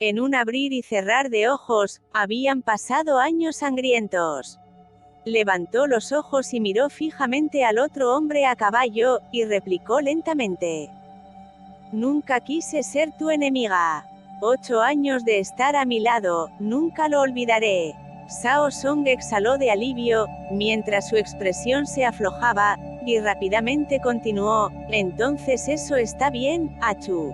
En un abrir y cerrar de ojos, habían pasado años sangrientos. Levantó los ojos y miró fijamente al otro hombre a caballo, y replicó lentamente: «Nunca quise ser tu enemiga. 8 años de estar a mi lado, nunca lo olvidaré». Shao Song exhaló de alivio, mientras su expresión se aflojaba, y rápidamente continuó: «Entonces eso está bien, Achu.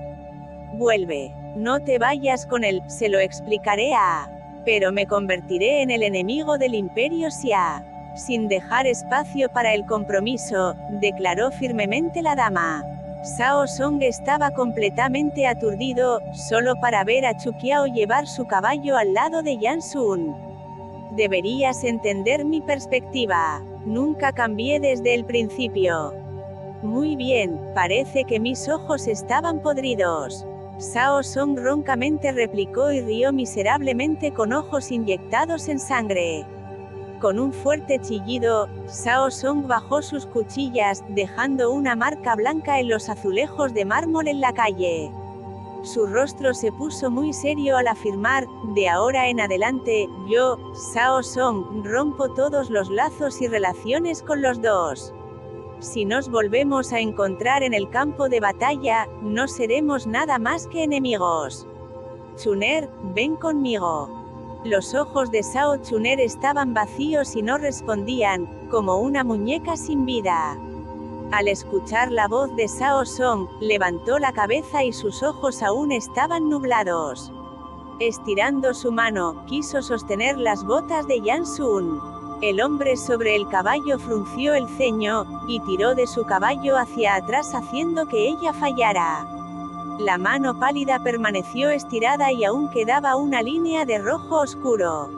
Vuelve. No te vayas con él, se lo explicaré a... Pero me convertiré en el enemigo del Imperio Xia». Sin dejar espacio para el compromiso, declaró firmemente la dama. Shao Song estaba completamente aturdido, solo para ver a Chu Qiao llevar su caballo al lado de Yan Sun. «Deberías entender mi perspectiva. Nunca cambié desde el principio». «Muy bien, parece que mis ojos estaban podridos». Shao Song roncamente replicó y rió miserablemente con ojos inyectados en sangre. Con un fuerte chillido, Shao Song bajó sus cuchillas, dejando una marca blanca en los azulejos de mármol en la calle. Su rostro se puso muy serio al afirmar: «De ahora en adelante, yo, Shao Song, rompo todos los lazos y relaciones con los dos. Si nos volvemos a encontrar en el campo de batalla, no seremos nada más que enemigos. Chuner, ven conmigo». Los ojos de Shao Chuner estaban vacíos y no respondían, como una muñeca sin vida. Al escuchar la voz de Shao Song, levantó la cabeza y sus ojos aún estaban nublados. Estirando su mano, quiso sostener las botas de Yan Sun. El hombre sobre el caballo frunció el ceño, y tiró de su caballo hacia atrás haciendo que ella fallara. La mano pálida permaneció estirada y aún quedaba una línea de rojo oscuro.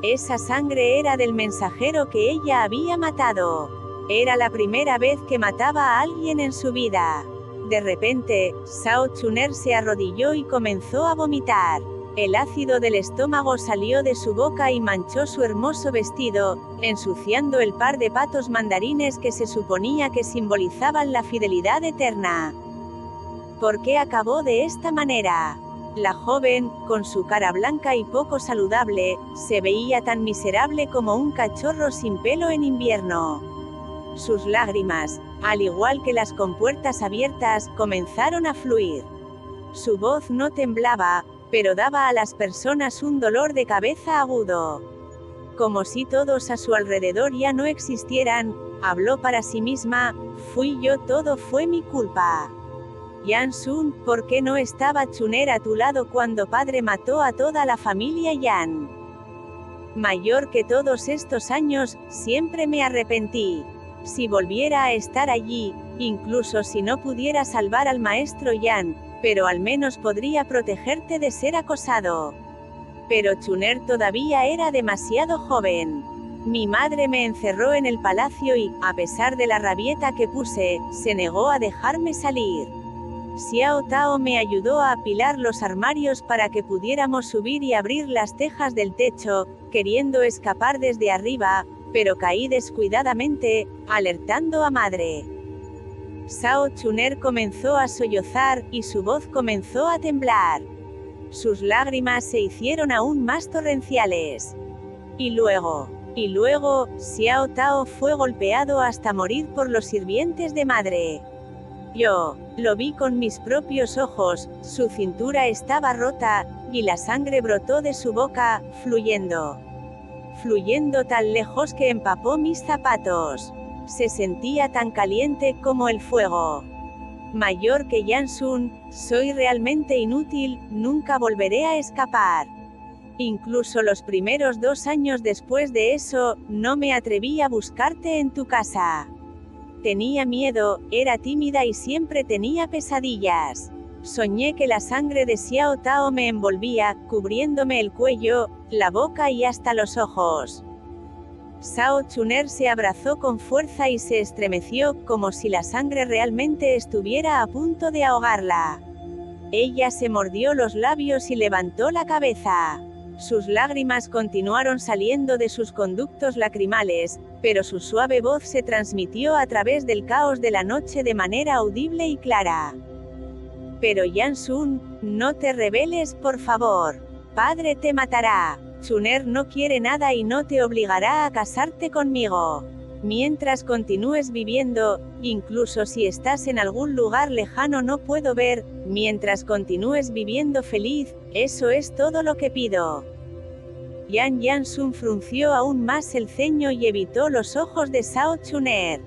Esa sangre era del mensajero que ella había matado. Era la primera vez que mataba a alguien en su vida. De repente, Shao Chuner se arrodilló y comenzó a vomitar. El ácido del estómago salió de su boca y manchó su hermoso vestido, ensuciando el par de patos mandarines que se suponía que simbolizaban la fidelidad eterna. ¿Por qué acabó de esta manera? La joven, con su cara blanca y poco saludable, se veía tan miserable como un cachorro sin pelo en invierno. Sus lágrimas, al igual que las compuertas abiertas, comenzaron a fluir. Su voz no temblaba, pero daba a las personas un dolor de cabeza agudo. Como si todos a su alrededor ya no existieran, habló para sí misma: «Fui yo, todo fue mi culpa. Yan Sun, ¿por qué no estaba Chuner a tu lado cuando padre mató a toda la familia Yan? Mayor que todos estos años, siempre me arrepentí. Si volviera a estar allí, incluso si no pudiera salvar al maestro Yan, pero al menos podría protegerte de ser acosado. Pero Chuner todavía era demasiado joven. Mi madre me encerró en el palacio y, a pesar de la rabieta que puse, se negó a dejarme salir. Xiao Tao me ayudó a apilar los armarios para que pudiéramos subir y abrir las tejas del techo, queriendo escapar desde arriba, pero caí descuidadamente, alertando a madre». Shao Chuner comenzó a sollozar, y su voz comenzó a temblar. Sus lágrimas se hicieron aún más torrenciales. Y luego, Xiao Tao fue golpeado hasta morir por los sirvientes de madre. Yo lo vi con mis propios ojos, su cintura estaba rota, y la sangre brotó de su boca, fluyendo tan lejos que empapó mis zapatos. Se sentía tan caliente como el fuego. Mayor que Yan Sun, soy realmente inútil, nunca volveré a escapar. Incluso los primeros 2 años después de eso, no me atreví a buscarte en tu casa. Tenía miedo, era tímida y siempre tenía pesadillas. Soñé que la sangre de Xiao Tao me envolvía, cubriéndome el cuello, la boca y hasta los ojos. Shao Chuner se abrazó con fuerza y se estremeció, como si la sangre realmente estuviera a punto de ahogarla. Ella se mordió los labios y levantó la cabeza. Sus lágrimas continuaron saliendo de sus conductos lacrimales, pero su suave voz se transmitió a través del caos de la noche de manera audible y clara. Pero Yansun, no te rebeles por favor. Padre te matará. Chuner no quiere nada y no te obligará a casarte conmigo. Mientras continúes viviendo, incluso si estás en algún lugar lejano no puedo ver, mientras continúes viviendo feliz, eso es todo lo que pido. Yansun frunció aún más el ceño y evitó los ojos de Shao Chuner.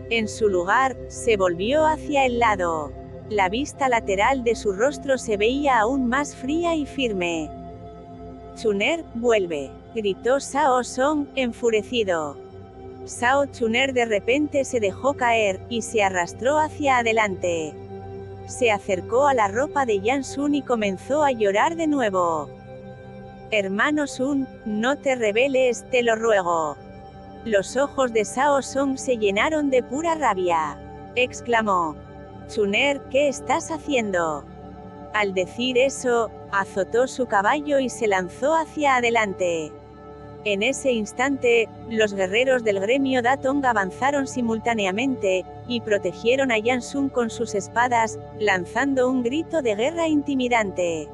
En su lugar, se volvió hacia el lado. La vista lateral de su rostro se veía aún más fría y firme. Chuner, vuelve, gritó Shao Song, enfurecido. Shao Chuner de repente se dejó caer, y se arrastró hacia adelante. Se acercó a la ropa de Yansun y comenzó a llorar de nuevo. Hermano Sun, no te rebeles, te lo ruego. Los ojos de Shao Song se llenaron de pura rabia. Exclamó. Chuner, ¿qué estás haciendo? Al decir eso, azotó su caballo y se lanzó hacia adelante. En ese instante, los guerreros del gremio Da Tong avanzaron simultáneamente, y protegieron a Yansun con sus espadas, lanzando un grito de guerra intimidante.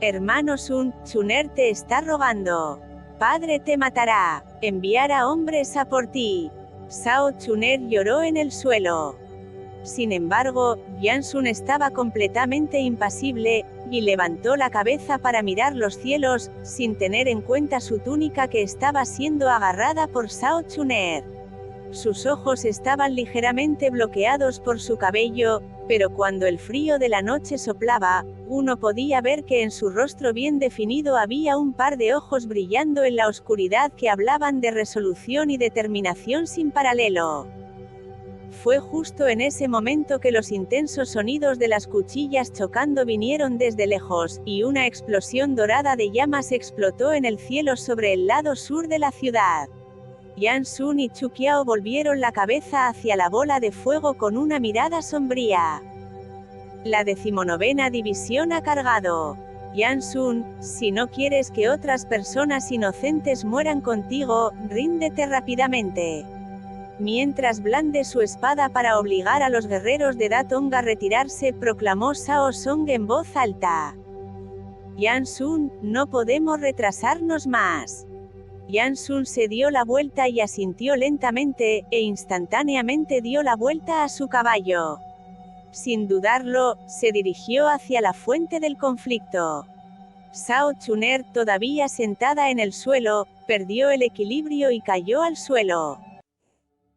Hermano Sun, Chuner te está rogando. Padre te matará, enviará hombres a por ti. Shao Chuner lloró en el suelo. Sin embargo, Yansun estaba completamente impasible, y levantó la cabeza para mirar los cielos, sin tener en cuenta su túnica que estaba siendo agarrada por Shao Chuner. Sus ojos estaban ligeramente bloqueados por su cabello, pero cuando el frío de la noche soplaba, uno podía ver que en su rostro bien definido había un par de ojos brillando en la oscuridad que hablaban de resolución y determinación sin paralelo. Fue justo en ese momento que los intensos sonidos de las cuchillas chocando vinieron desde lejos, y una explosión dorada de llamas explotó en el cielo sobre el lado sur de la ciudad. Yansun y Chu Qiao volvieron la cabeza hacia la bola de fuego con una mirada sombría. La 19ª división ha cargado. Yansun, si no quieres que otras personas inocentes mueran contigo, ríndete rápidamente. Mientras blande su espada para obligar a los guerreros de Da Tong a retirarse, proclamó Shao Song en voz alta. Yansun, no podemos retrasarnos más. Yansun se dio la vuelta y asintió lentamente, e instantáneamente dio la vuelta a su caballo. Sin dudarlo, se dirigió hacia la fuente del conflicto. Shao Chuner, todavía sentada en el suelo, perdió el equilibrio y cayó al suelo.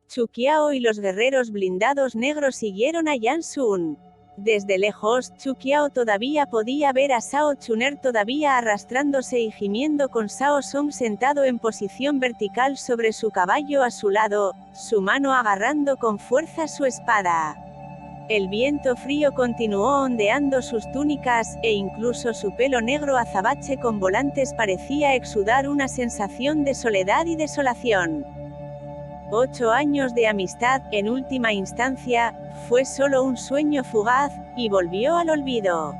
Chu Qiao y los guerreros blindados negros siguieron a Yansun. Desde lejos, Chu Qiao todavía podía ver a Shao Chuner todavía arrastrándose y gimiendo con Shao Song sentado en posición vertical sobre su caballo a su lado, su mano agarrando con fuerza su espada. El viento frío continuó ondeando sus túnicas, e incluso su pelo negro azabache con volantes parecía exudar una sensación de soledad y desolación. 8 años de amistad, en última instancia, fue solo un sueño fugaz, y volvió al olvido.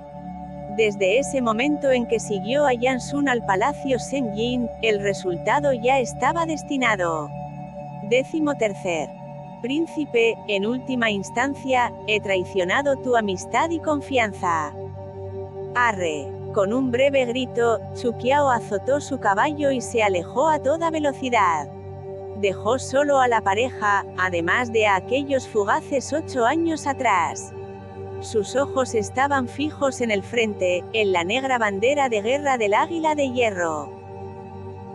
Desde ese momento en que siguió a Yansun al palacio Senjin, el resultado ya estaba destinado. 13º. Príncipe, en última instancia, he traicionado tu amistad y confianza. Arre. Con un breve grito, Chu Qiao azotó su caballo y se alejó a toda velocidad. Dejó solo a la pareja, además de a aquellos fugaces 8 años atrás. Sus ojos estaban fijos en el frente, en la negra bandera de guerra del Águila de Hierro.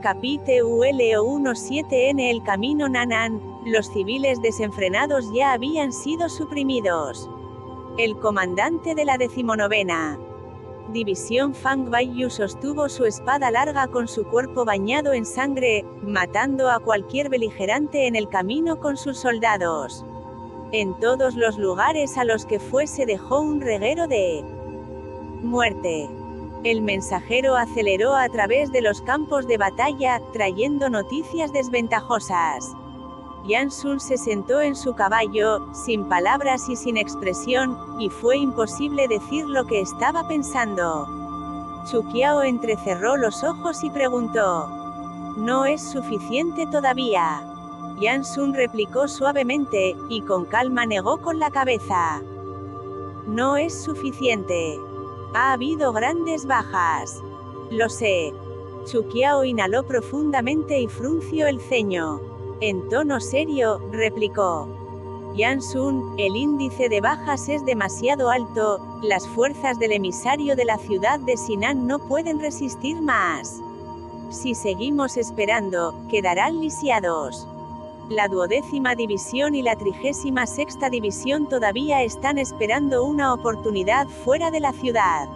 Capítulo 17. En el camino Nan'an, los civiles desenfrenados ya habían sido suprimidos. El comandante de la 19ª División Fang Baiyu sostuvo su espada larga con su cuerpo bañado en sangre, matando a cualquier beligerante en el camino con sus soldados. En todos los lugares a los que fue se dejó un reguero de muerte. El mensajero aceleró a través de los campos de batalla, trayendo noticias desventajosas. Yansun se sentó en su caballo, sin palabras y sin expresión, y fue imposible decir lo que estaba pensando. Chu Qiao entrecerró los ojos y preguntó: ¿No es suficiente todavía? Yansun replicó suavemente, y con calma negó con la cabeza. No es suficiente. Ha habido grandes bajas. Lo sé. Chuqiao inhaló profundamente y frunció el ceño. En tono serio, replicó. Yansun, el índice de bajas es demasiado alto, las fuerzas del emisario de la ciudad de Sinan no pueden resistir más. Si seguimos esperando, quedarán lisiados. La 12ª división y la 36ª división todavía están esperando una oportunidad fuera de la ciudad.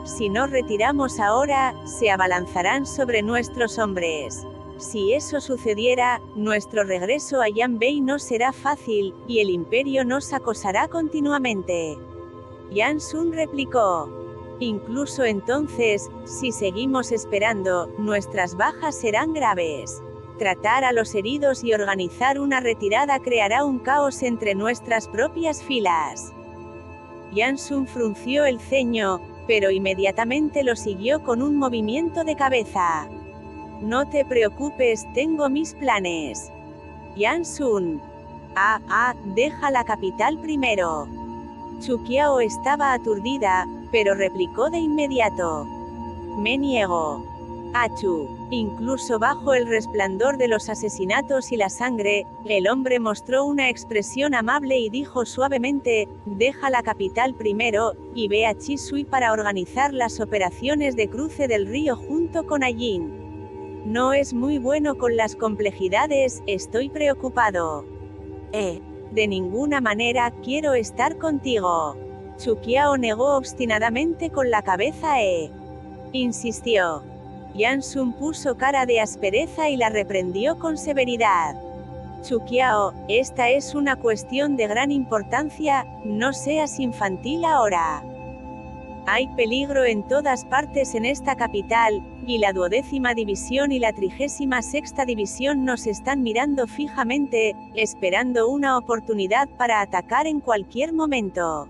Si nos retiramos ahora, se abalanzarán sobre nuestros hombres. Si eso sucediera, nuestro regreso a Yanbei no será fácil, y el imperio nos acosará continuamente. Yansun replicó. Incluso entonces, si seguimos esperando, nuestras bajas serán graves. Tratar a los heridos y organizar una retirada creará un caos entre nuestras propias filas. Yansun frunció el ceño, pero inmediatamente lo siguió con un movimiento de cabeza. No te preocupes, tengo mis planes. Yansun. Deja la capital primero. Chuqiao estaba aturdida, pero replicó de inmediato. Me niego. Achu. Incluso bajo el resplandor de los asesinatos y la sangre, el hombre mostró una expresión amable y dijo suavemente, deja la capital primero, y ve a Chisui para organizar las operaciones de cruce del río junto con Ajin. No es muy bueno con las complejidades, estoy preocupado. De ninguna manera, quiero estar contigo. Chuqiao negó obstinadamente con la cabeza insistió. Yansun puso cara de aspereza y la reprendió con severidad. Chuqiao, esta es una cuestión de gran importancia, no seas infantil ahora. Hay peligro en todas partes en esta capital, y la 12ª división y la 36ª división nos están mirando fijamente, esperando una oportunidad para atacar en cualquier momento.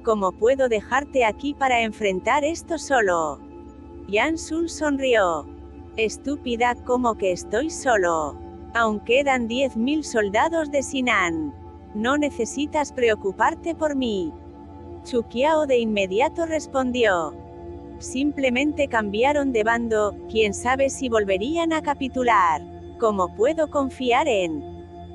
¿Cómo puedo dejarte aquí para enfrentar esto solo? Yansun sonrió. Estúpida, ¿cómo que estoy solo? Aún quedan 10.000 soldados de Sinan. No necesitas preocuparte por mí. Chuqiao de inmediato respondió. Simplemente cambiaron de bando, quién sabe si volverían a capitular. ¿Cómo puedo confiar en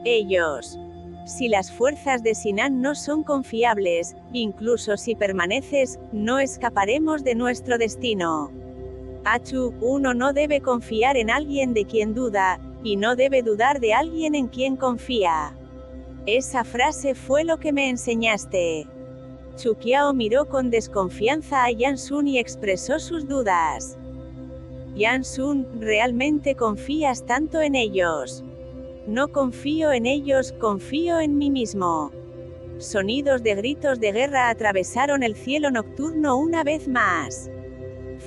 ellos? Si las fuerzas de Sinan no son confiables, incluso si permaneces, no escaparemos de nuestro destino. Achu, uno no debe confiar en alguien de quien duda, y no debe dudar de alguien en quien confía. Esa frase fue lo que me enseñaste. Chuqiao miró con desconfianza a Yansun y expresó sus dudas. Yansun, ¿realmente confías tanto en ellos? No confío en ellos, confío en mí mismo. Sonidos de gritos de guerra atravesaron el cielo nocturno una vez más.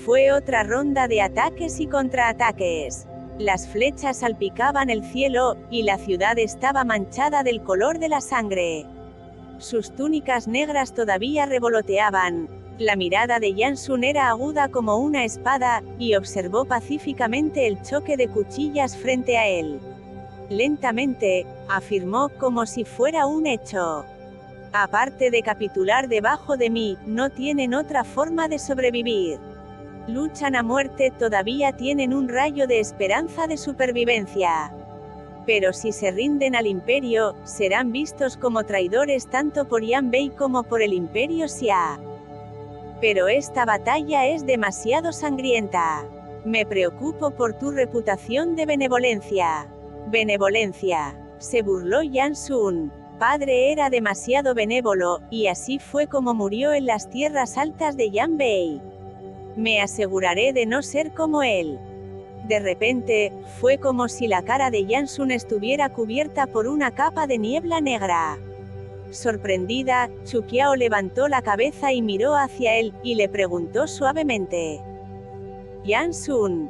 Fue otra ronda de ataques y contraataques. Las flechas salpicaban el cielo, y la ciudad estaba manchada del color de la sangre. Sus túnicas negras todavía revoloteaban. La mirada de Yansun era aguda como una espada, y observó pacíficamente el choque de cuchillas frente a él. Lentamente, afirmó como si fuera un hecho. Aparte de capitular debajo de mí, no tienen otra forma de sobrevivir. Luchan a muerte, todavía tienen un rayo de esperanza de supervivencia. Pero si se rinden al imperio, serán vistos como traidores tanto por Yanbei como por el imperio Xia. Pero esta batalla es demasiado sangrienta. Me preocupo por tu reputación de benevolencia. Benevolencia. Se burló Yansun. Padre era demasiado benévolo, y así fue como murió en las tierras altas de Yanbei. Me aseguraré de no ser como él. De repente, fue como si la cara de Yansun estuviera cubierta por una capa de niebla negra. Sorprendida, Chuqiao levantó la cabeza y miró hacia él, y le preguntó suavemente. Yansun.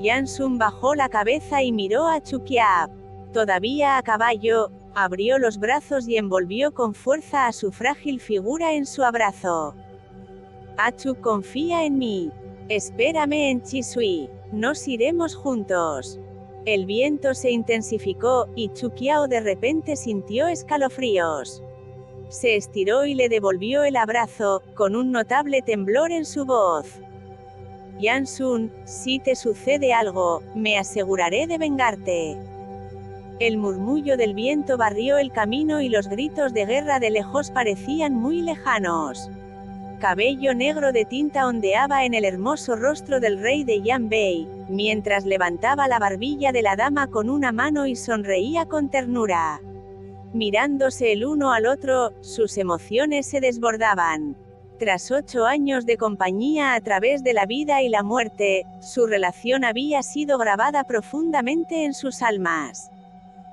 Yansun bajó la cabeza y miró a Chuqiao. Todavía a caballo, abrió los brazos y envolvió con fuerza a su frágil figura en su abrazo. Achu, confía en mí. Espérame en Chisui. Nos iremos juntos. El viento se intensificó, y Chuqiao de repente sintió escalofríos. Se estiró y le devolvió el abrazo, con un notable temblor en su voz. Yansun, si te sucede algo, me aseguraré de vengarte. El murmullo del viento barrió el camino y los gritos de guerra de lejos parecían muy lejanos. Cabello negro de tinta ondeaba en el hermoso rostro del rey de Yanbei, mientras levantaba la barbilla de la dama con una mano y sonreía con ternura. Mirándose el uno al otro, sus emociones se desbordaban. Tras 8 años de compañía a través de la vida y la muerte, su relación había sido grabada profundamente en sus almas.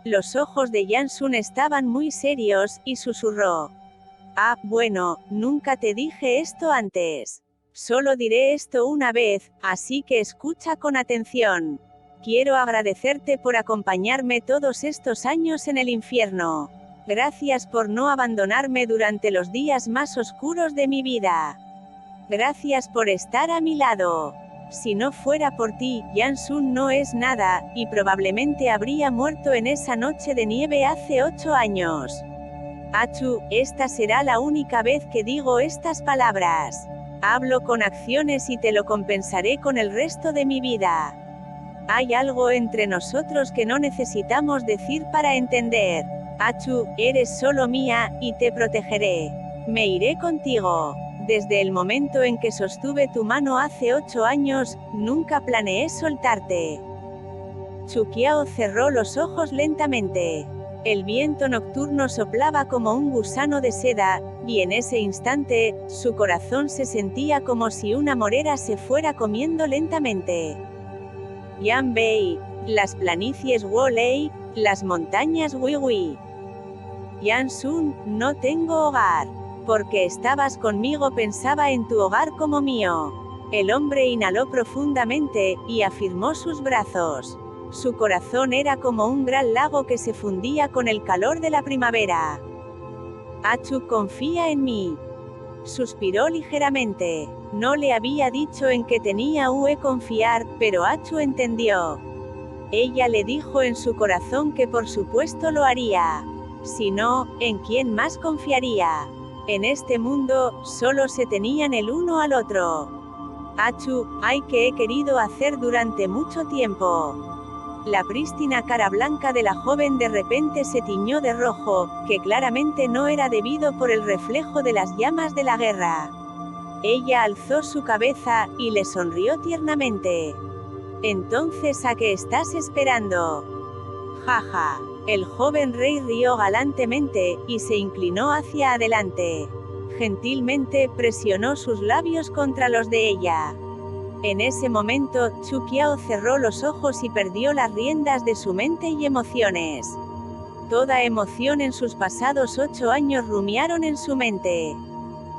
Los ojos de Yansun estaban muy serios, y susurró. Ah, bueno, nunca te dije esto antes. Solo diré esto una vez, así que escucha con atención. Quiero agradecerte por acompañarme todos estos años en el infierno. Gracias por no abandonarme durante los días más oscuros de mi vida. Gracias por estar a mi lado. Si no fuera por ti, Yansun no es nada, y probablemente habría muerto en esa noche de nieve hace 8 años. Achu, esta será la única vez que digo estas palabras. Hablo con acciones y te lo compensaré con el resto de mi vida. Hay algo entre nosotros que no necesitamos decir para entender. Achu, eres solo mía, y te protegeré. Me iré contigo. Desde el momento en que sostuve tu mano hace 8 años, nunca planeé soltarte. Chuqiao cerró los ojos lentamente. El viento nocturno soplaba como un gusano de seda, y en ese instante, su corazón se sentía como si una morera se fuera comiendo lentamente. Yanbei, las planicies Wolei, las montañas Wiwi. Yansun, no tengo hogar. Porque estabas conmigo pensaba en tu hogar como mío. El hombre inhaló profundamente, y afirmó sus brazos. Su corazón era como un gran lago que se fundía con el calor de la primavera. Achu, confía en mí. Suspiró ligeramente. No le había dicho en qué tenía que confiar, pero Achu entendió. Ella le dijo en su corazón que por supuesto lo haría. Si no, ¿en quién más confiaría? En este mundo, solo se tenían el uno al otro. Achu, ay que he querido hacer durante mucho tiempo. La prístina cara blanca de la joven de repente se tiñó de rojo, que claramente no era debido por el reflejo de las llamas de la guerra. Ella alzó su cabeza, y le sonrió tiernamente. Entonces, ¿a qué estás esperando? Jaja. El joven rey rió galantemente, y se inclinó hacia adelante. Gentilmente presionó sus labios contra los de ella. En ese momento, Chuqiao cerró los ojos y perdió las riendas de su mente y emociones. Toda emoción en sus pasados 8 años rumiaron en su mente.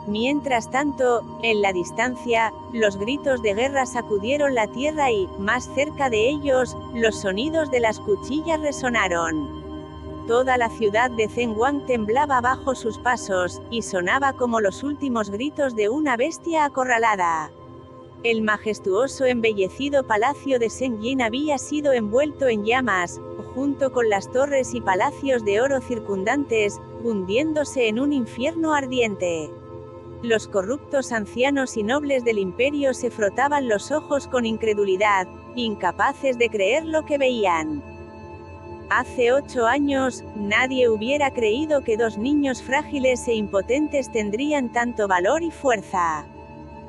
Mientras tanto, en la distancia, los gritos de guerra sacudieron la tierra y, más cerca de ellos, los sonidos de las cuchillas resonaron. Toda la ciudad de Zhenguang temblaba bajo sus pasos, y sonaba como los últimos gritos de una bestia acorralada. El majestuoso embellecido palacio de Zhengjin había sido envuelto en llamas, junto con las torres y palacios de oro circundantes, hundiéndose en un infierno ardiente. Los corruptos ancianos y nobles del imperio se frotaban los ojos con incredulidad, incapaces de creer lo que veían. Hace 8 años, nadie hubiera creído que 2 niños frágiles e impotentes tendrían tanto valor y fuerza.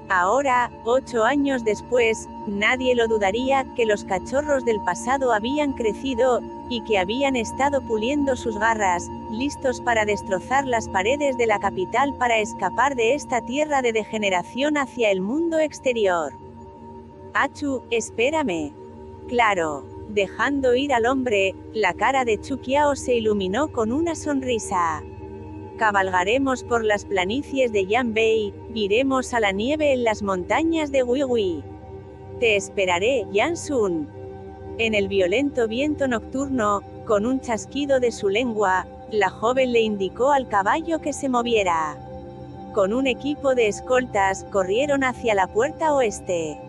Ahora, 8 años después, nadie lo dudaría, que los cachorros del pasado habían crecido, y que habían estado puliendo sus garras, listos para destrozar las paredes de la capital para escapar de esta tierra de degeneración hacia el mundo exterior. Achu, espérame. Claro. Dejando ir al hombre, la cara de Chuqiao se iluminó con una sonrisa. Cabalgaremos por las planicies de Yanbei, iremos a la nieve en las montañas de Wiwi. Te esperaré, Yansun. En el violento viento nocturno, con un chasquido de su lengua, la joven le indicó al caballo que se moviera. Con un equipo de escoltas, corrieron hacia la puerta oeste.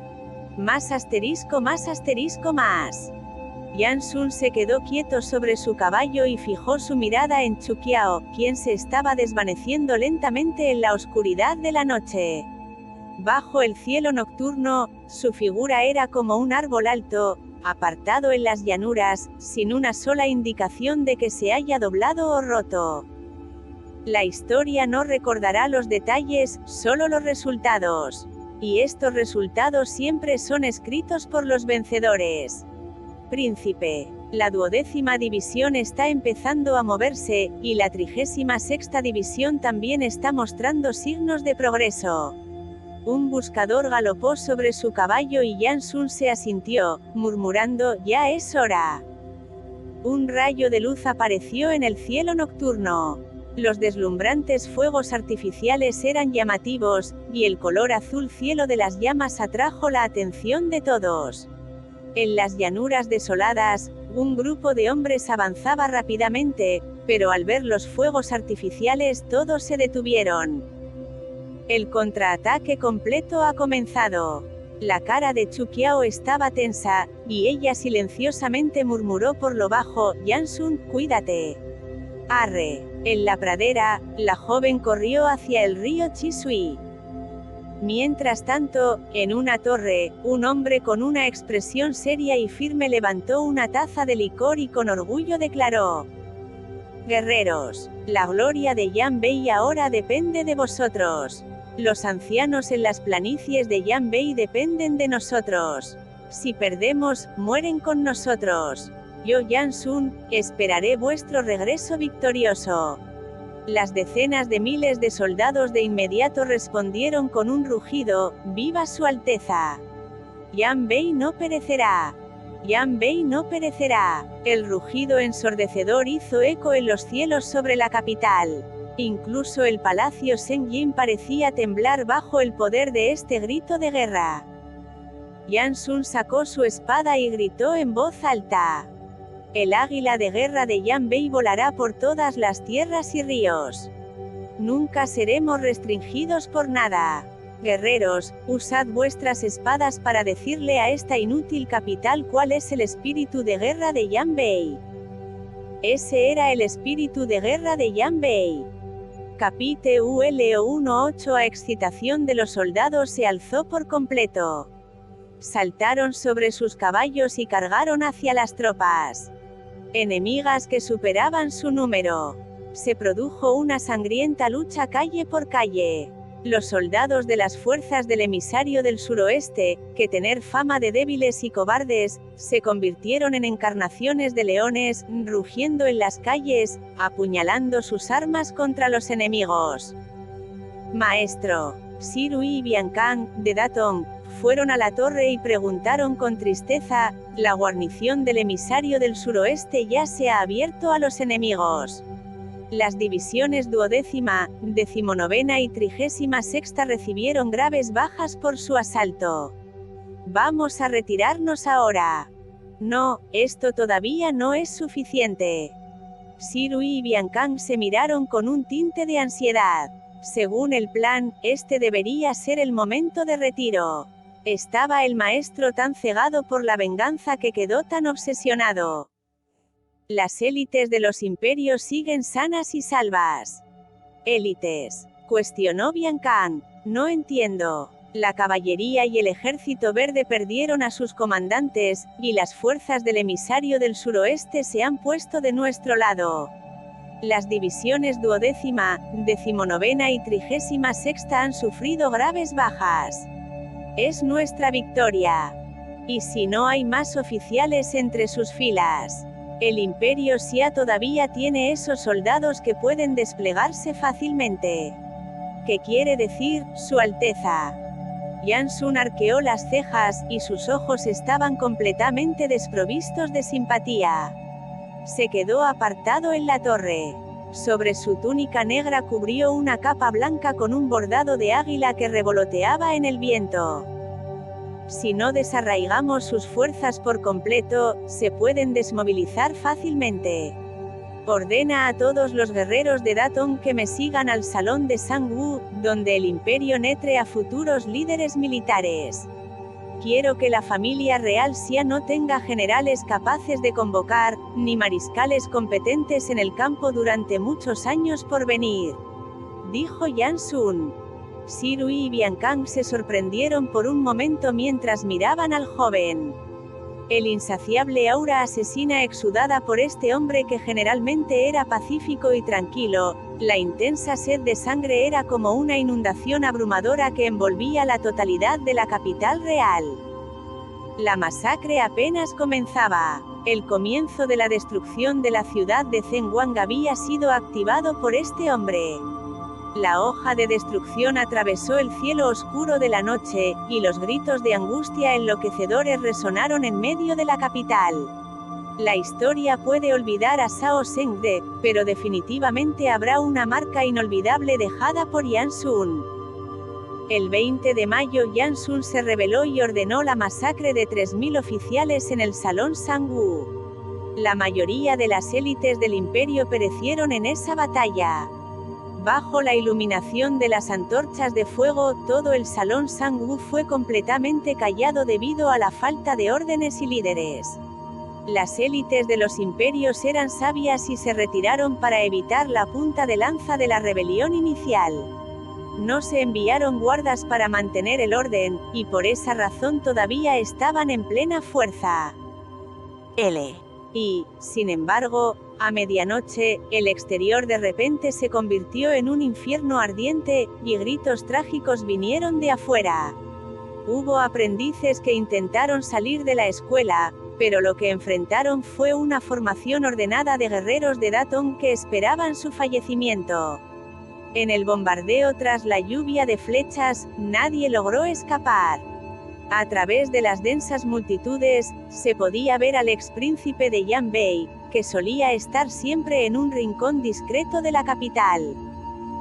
Más asterisco más. Yan Sun se quedó quieto sobre su caballo y fijó su mirada en Chu Qiao, quien se estaba desvaneciendo lentamente en la oscuridad de la noche. Bajo el cielo nocturno, su figura era como un árbol alto, apartado en las llanuras, sin una sola indicación de que se haya doblado o roto. La historia no recordará los detalles, solo los resultados. Y estos resultados siempre son escritos por los vencedores. Príncipe. La 12ª división está empezando a moverse, y la 36ª división también está mostrando signos de progreso. Un buscador galopó sobre su caballo y Yan Sun se asintió, murmurando, «Ya es hora». Un rayo de luz apareció en el cielo nocturno. Los deslumbrantes fuegos artificiales eran llamativos, y el color azul cielo de las llamas atrajo la atención de todos. En las llanuras desoladas, un grupo de hombres avanzaba rápidamente, pero al ver los fuegos artificiales todos se detuvieron. El contraataque completo ha comenzado. La cara de Chu Qiao estaba tensa, y ella silenciosamente murmuró por lo bajo, «Yan Sun, cuídate». Arre. En la pradera, la joven corrió hacia el río Chisui. Mientras tanto, en una torre, un hombre con una expresión seria y firme levantó una taza de licor y con orgullo declaró: «Guerreros, la gloria de Yanbei ahora depende de vosotros. Los ancianos en las planicies de Yanbei dependen de nosotros. Si perdemos, mueren con nosotros. Yo, Yan Sun, esperaré vuestro regreso victorioso». Las decenas de miles de soldados de inmediato respondieron con un rugido: «¡Viva su Alteza! Yanbei no perecerá. Yanbei no perecerá». El rugido ensordecedor hizo eco en los cielos sobre la capital. Incluso el palacio Senjin parecía temblar bajo el poder de este grito de guerra. Yan Sun sacó su espada y gritó en voz alta: «El águila de guerra de Yanbei volará por todas las tierras y ríos. Nunca seremos restringidos por nada. Guerreros, usad vuestras espadas para decirle a esta inútil capital cuál es el espíritu de guerra de Yanbei». Ese era el espíritu de guerra de Yanbei. Capítulo 1:8. A excitación de los soldados se alzó por completo. Saltaron sobre sus caballos y cargaron hacia las tropas enemigas que superaban su número. Se produjo una sangrienta lucha calle por calle. Los soldados de las fuerzas del emisario del suroeste, que tener fama de débiles y cobardes, se convirtieron en encarnaciones de leones, rugiendo en las calles, apuñalando sus armas contra los enemigos. Maestro. Sirui y Biancang, de Datong, fueron a la torre y preguntaron con tristeza: «La guarnición del emisario del suroeste ya se ha abierto a los enemigos. Las divisiones 12ª, 19ª y 36ª recibieron graves bajas por su asalto. Vamos a retirarnos ahora». «No, esto todavía no es suficiente». Sirui y Biancang se miraron con un tinte de ansiedad. Según el plan, este debería ser el momento de retiro. Estaba el maestro tan cegado por la venganza que quedó tan obsesionado. Las élites de los imperios siguen sanas y salvas. «¿Élites?», cuestionó Biancang. «No entiendo. La caballería y el ejército verde perdieron a sus comandantes, y las fuerzas del emisario del suroeste se han puesto de nuestro lado. Las divisiones 12ª, 19ª y 36ª han sufrido graves bajas. Es nuestra victoria. Y si no hay más oficiales entre sus filas. El Imperio Xia todavía tiene esos soldados que pueden desplegarse fácilmente». «¿Qué quiere decir, Su Alteza?». Yan Sun arqueó las cejas, y sus ojos estaban completamente desprovistos de simpatía. Se quedó apartado en la torre. Sobre su túnica negra cubrió una capa blanca con un bordado de águila que revoloteaba en el viento. «Si no desarraigamos sus fuerzas por completo, se pueden desmovilizar fácilmente. Ordena a todos los guerreros de Datong que me sigan al salón de Sang Wu, donde el imperio nutre a futuros líderes militares. Quiero que la familia real Xia no tenga generales capaces de convocar, ni mariscales competentes en el campo durante muchos años por venir, dijo Yan Sun. Sirui y Biancang se sorprendieron por un momento mientras miraban al joven. El insaciable aura asesina exudada por este hombre que generalmente era pacífico y tranquilo, la intensa sed de sangre era como una inundación abrumadora que envolvía la totalidad de la capital real. La masacre apenas comenzaba. El comienzo de la destrucción de la ciudad de Zhenguang había sido activado por este hombre. La hoja de destrucción atravesó el cielo oscuro de la noche, y los gritos de angustia enloquecedores resonaron en medio de la capital. La historia puede olvidar a Shao Zhengde, pero definitivamente habrá una marca inolvidable dejada por Yan Sun. El 20 de mayo Yan Sun se rebeló y ordenó la masacre de 3000 oficiales en el Salón Sangwu. La mayoría de las élites del imperio perecieron en esa batalla. Bajo la iluminación de las antorchas de fuego, todo el Salón Sangwu fue completamente callado debido a la falta de órdenes y líderes. Las élites de los imperios eran sabias y se retiraron para evitar la punta de lanza de la rebelión inicial. No se enviaron guardas para mantener el orden, y por esa razón todavía estaban en plena fuerza. Y, sin embargo, a medianoche, el exterior de repente se convirtió en un infierno ardiente, y gritos trágicos vinieron de afuera. Hubo aprendices que intentaron salir de la escuela, pero lo que enfrentaron fue una formación ordenada de guerreros de Datong que esperaban su fallecimiento. En el bombardeo tras la lluvia de flechas, nadie logró escapar. A través de las densas multitudes, se podía ver al expríncipe de Yanbei, que solía estar siempre en un rincón discreto de la capital.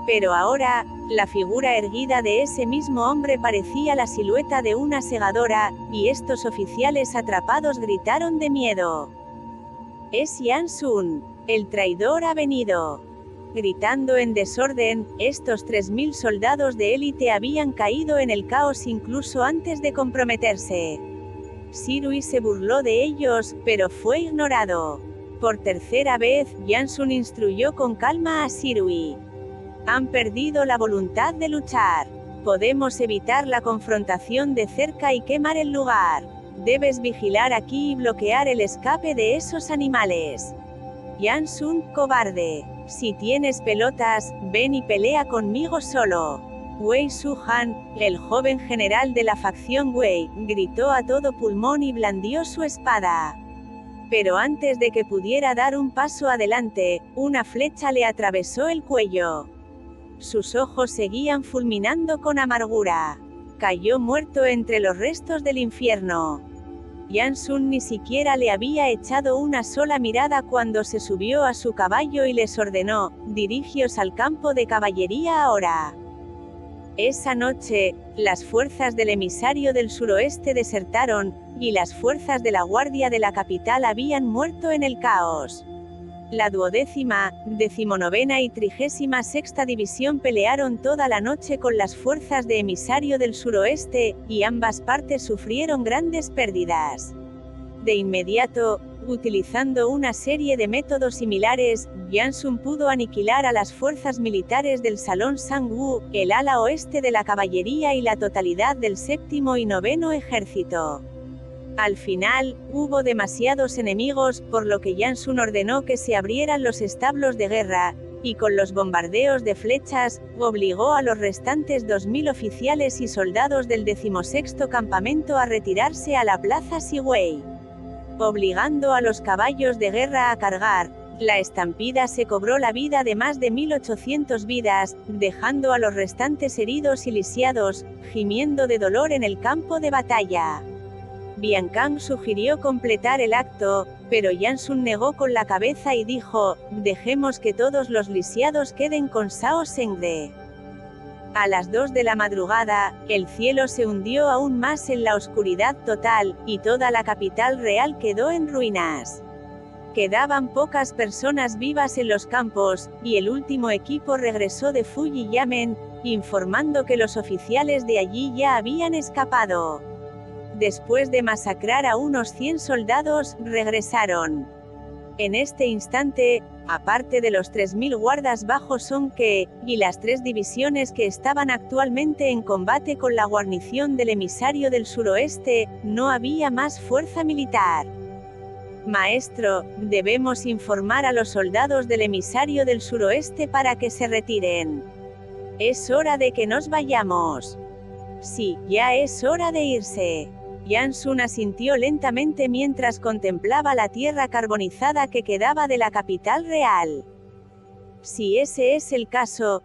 Pero ahora, la figura erguida de ese mismo hombre parecía la silueta de una segadora, y estos oficiales atrapados gritaron de miedo. «Es Yan Sun, el traidor ha venido». Gritando en desorden, estos 3000 soldados de élite habían caído en el caos incluso antes de comprometerse. Sirui se burló de ellos, pero fue ignorado. Por tercera vez, Yan Sun instruyó con calma a Sirui. Han perdido la voluntad de luchar. Podemos evitar la confrontación de cerca y quemar el lugar. Debes vigilar aquí y bloquear el escape de esos animales. Yan Sun, cobarde. Si tienes pelotas, ven y pelea conmigo solo. Wei Suhan, el joven general de la facción Wei, gritó a todo pulmón y blandió su espada. Pero antes de que pudiera dar un paso adelante, una flecha le atravesó el cuello. Sus ojos seguían fulminando con amargura. Cayó muerto entre los restos del infierno. Yan Sun ni siquiera le había echado una sola mirada cuando se subió a su caballo y les ordenó: «Dirigíos al campo de caballería ahora». Esa noche, las fuerzas del emisario del suroeste desertaron, y las fuerzas de la guardia de la capital habían muerto en el caos. La 12ª, 19ª y 36ª división pelearon toda la noche con las fuerzas de emisario del suroeste, y ambas partes sufrieron grandes pérdidas. De inmediato, utilizando una serie de métodos similares, Yan Sun pudo aniquilar a las fuerzas militares del Salón Sangwu, el ala oeste de la caballería y la totalidad del 7º y 9º ejército. Al final, hubo demasiados enemigos, por lo que Yan Sun ordenó que se abrieran los establos de guerra, y con los bombardeos de flechas, obligó a los restantes 2000 oficiales y soldados del 16º campamento a retirarse a la plaza Siwei. Obligando a los caballos de guerra a cargar, la estampida se cobró la vida de más de 1800 vidas, dejando a los restantes heridos y lisiados, gimiendo de dolor en el campo de batalla. Biancang sugirió completar el acto, pero Yan Sun negó con la cabeza y dijo: «Dejemos que todos los lisiados queden con Shao Zhengde». A las 2 de la madrugada, el cielo se hundió aún más en la oscuridad total, y toda la capital real quedó en ruinas. Quedaban pocas personas vivas en los campos, y el último equipo regresó de Fujiyamen, informando que los oficiales de allí ya habían escapado. después de masacrar a unos 100 soldados, regresaron. En este instante, aparte de los 3.000 guardas bajo Sonke, y las 3 divisiones que estaban actualmente en combate con la guarnición del emisario del suroeste, no había más fuerza militar. Maestro, debemos informar a los soldados del emisario del suroeste para que se retiren. Es hora de que nos vayamos. Sí, ya es hora de irse. Yansun asintió lentamente mientras contemplaba la tierra carbonizada que quedaba de la capital real. Si ese es el caso,